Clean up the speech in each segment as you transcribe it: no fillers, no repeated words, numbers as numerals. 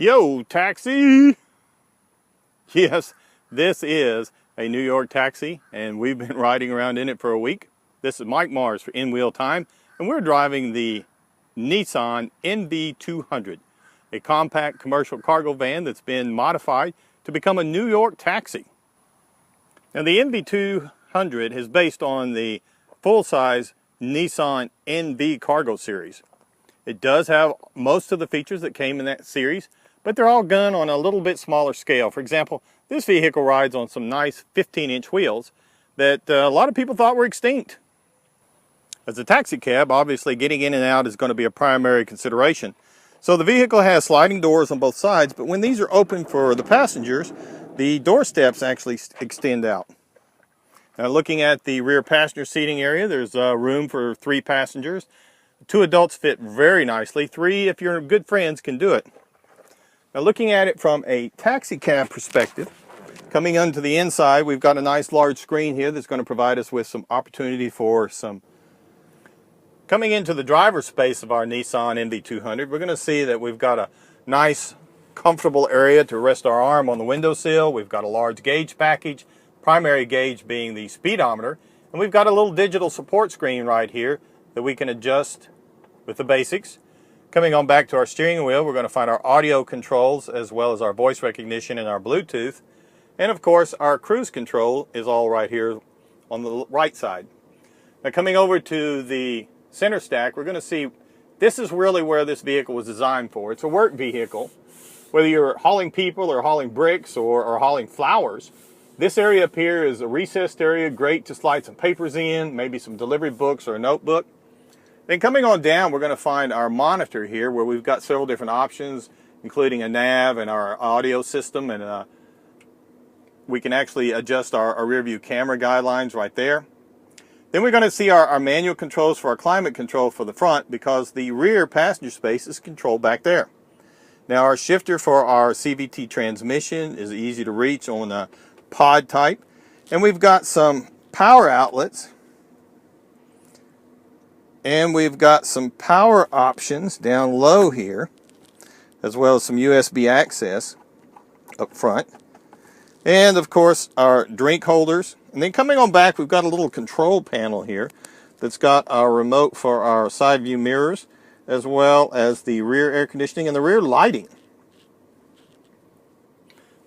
Yo, taxi! Yes, this is a New York taxi, and we've been riding around in it for a week. This is Mike Mars for In Wheel Time, and we're driving the Nissan NV 200, a compact commercial cargo van that's been modified to become a New York taxi. Now, the NV 200 is based on the full-size Nissan NV Cargo series. It does have most of the features that came in that series, but they're all done on a little bit smaller scale. For example, this vehicle rides on some nice 15-inch wheels that a lot of people thought were extinct. As a taxi cab, obviously getting in and out is going to be a primary consideration. So the vehicle has sliding doors on both sides, but when these are open for the passengers, the door steps actually extend out. Now, looking at the rear passenger seating area, there's room for 3 passengers. 2 adults fit very nicely. 3, if you're good friends, can do it. Now, looking at it from a taxi cab perspective, coming onto the inside, we've got a nice large screen here that's going to provide us with some opportunity for some. Coming into the driver's space of our Nissan NV 200, we're going to see that we've got a nice, comfortable area to rest our arm on the windowsill. We've got a large gauge package, primary gauge being the speedometer, and we've got a little digital support screen right here that we can adjust with the basics. Coming on back to our steering wheel, we're going to find our audio controls as well as our voice recognition and our Bluetooth. And of course, our cruise control is all right here on the right side. Now, coming over to the center stack, we're going to see this is really where this vehicle was designed for. It's a work vehicle. Whether you're hauling people or hauling bricks or hauling flowers, this area up here is a recessed area, great to slide some papers in, maybe some delivery books or a notebook. Then coming on down, we're going to find our monitor here where we've got several different options, including a nav and our audio system, and we can actually adjust our rear view camera guidelines right there. Then we're going to see our manual controls for our climate control for the front, because the rear passenger space is controlled back there. Now, our shifter for our CVT transmission is easy to reach on a pod type, and we've got some power outlets. And we've got some power options down low here, as well as some USB access up front. And of course, our drink holders. And then coming on back, we've got a little control panel here that's got our remote for our side view mirrors, as well as the rear air conditioning and the rear lighting.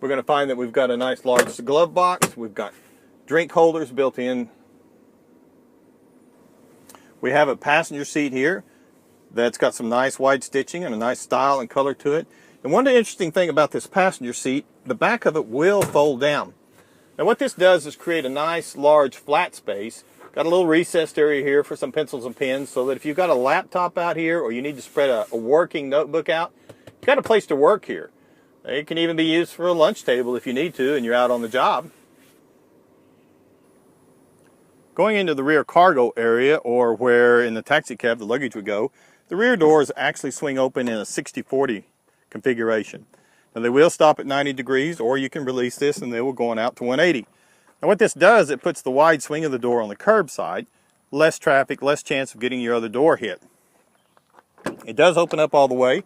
We're going to find that we've got a nice large glove box. We've got drink holders built in. We have a passenger seat here that's got some nice wide stitching and a nice style and color to it. And one interesting thing about this passenger seat, the back of it will fold down. Now, what this does is create a nice large flat space. Got a little recessed area here for some pencils and pens, so that if you've got a laptop out here or you need to spread a working notebook out, you've got a place to work here. It can even be used for a lunch table if you need to and you're out on the job. Going into the rear cargo area, or where in the taxi cab the luggage would go, the rear doors actually swing open in a 60-40 configuration. Now, they will stop at 90 degrees, or you can release this and they will go on out to 180. Now, what this does, it puts the wide swing of the door on the curb side, less traffic, less chance of getting your other door hit. It does open up all the way.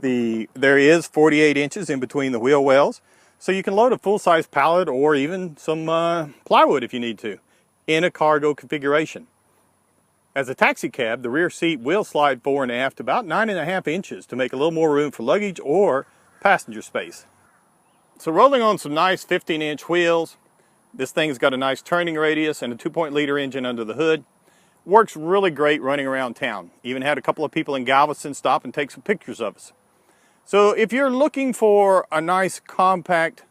There is 48 inches in between the wheel wells, so you can load a full-size pallet or even some plywood if you need to, in a cargo configuration. As a taxi cab, the rear seat will slide 4.5 to about 9.5 inches to make a little more room for luggage or passenger space. So, rolling on some nice 15-inch wheels, this thing's got a nice turning radius and a 2.0-liter engine under the hood. Works really great running around town. Even had a couple of people in Galveston stop and take some pictures of us. So if you're looking for a nice compact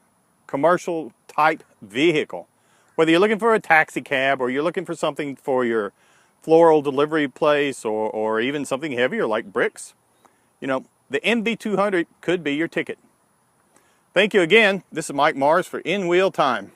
commercial type vehicle, whether you're looking for a taxi cab or you're looking for something for your floral delivery place or even something heavier like bricks, you know, the NV 200 could be your ticket. Thank you again. This is Mike Mars for In Wheel Time.